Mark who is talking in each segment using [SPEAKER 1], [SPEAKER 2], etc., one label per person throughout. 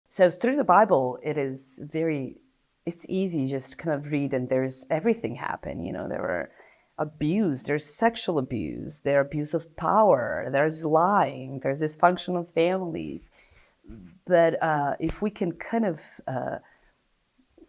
[SPEAKER 1] So through the Bible, it's easy just to kind of read, and there's everything happen. There were abuse, there's sexual abuse, there's abuse of power, there's lying, there's dysfunctional families. But if we can kind of,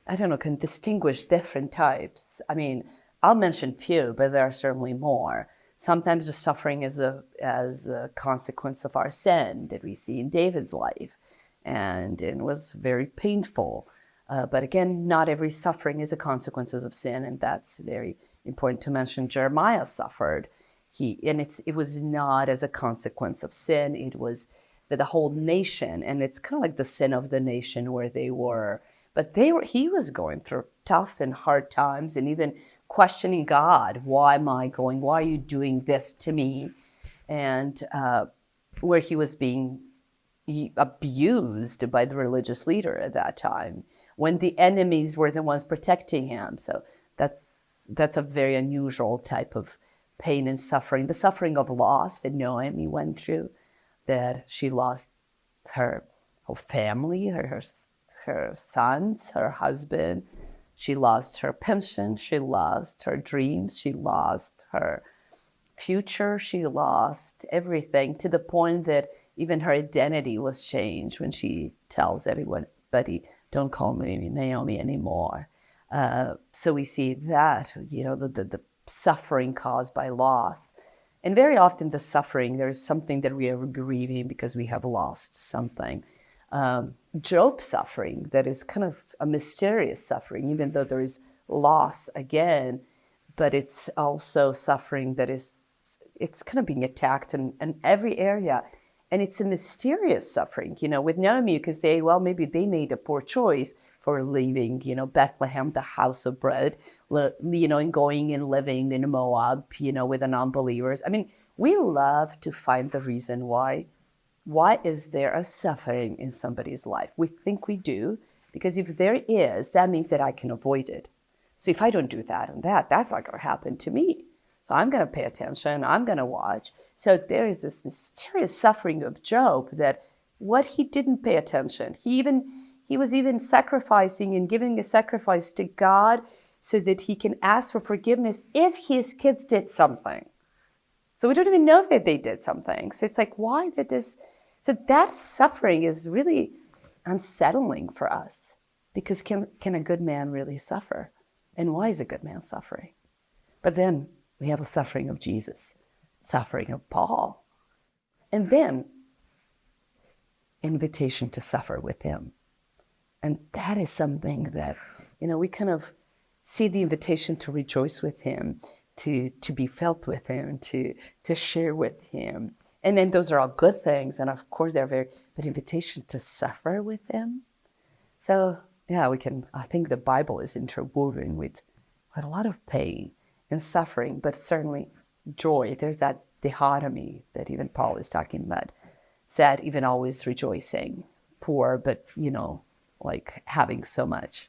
[SPEAKER 1] can distinguish different types. I mean, I'll mention few, but there are certainly more. Sometimes the suffering is as a consequence of our sin that we see in David's life, and it was very painful. But again, not every suffering is a consequence of sin, and that's very important to mention. Jeremiah suffered. It was not as a consequence of sin. It was that the whole nation, and it's kind of like the sin of the nation where they were. But he was going through tough and hard times, and even questioning God, why am I going? Why are you doing this to me? And where he was being abused by the religious leader at that time, when the enemies were the ones protecting him. So that's a very unusual type of pain and suffering. The suffering of loss that Naomi went through, that she lost her family, her sons, her husband. She lost her pension. She lost her dreams. She lost her future. She lost everything, to the point that even her identity was changed when she tells everybody, don't call me Naomi anymore. So we see that, the suffering caused by loss. And very often the suffering, there's something that we are grieving because we have lost something. Job's suffering, that is kind of a mysterious suffering, even though there is loss again, but it's also suffering that it's kind of being attacked in every area. And it's a mysterious suffering. With Naomi, you can say, well, maybe they made a poor choice for leaving, Bethlehem, the house of bread, and going and living in Moab, with the non-believers. I mean, we love to find the reason why. Why is there a suffering in somebody's life? We think we do, because if there is, that means that I can avoid it. So if I don't do that and that's not going to happen to me. So I'm going to pay attention. I'm going to watch. So there is this mysterious suffering of Job, that what he didn't pay attention. He was even sacrificing and giving a sacrifice to God so that he can ask for forgiveness if his kids did something. So we don't even know that they did something. So it's like, why did this? So that suffering is really unsettling for us, because can a good man really suffer? And why is a good man suffering? But then we have a suffering of Jesus, suffering of Paul, and then invitation to suffer with him. And that is something that, we kind of see the invitation to rejoice with him, to be felt with him, to share with him. And then those are all good things. And of course, but invitation to suffer with him. So yeah, I think the Bible is interwoven with a lot of pain and suffering, but certainly joy. There's that dichotomy that even Paul is talking about. Sad, even always rejoicing. Poor, but, like having so much.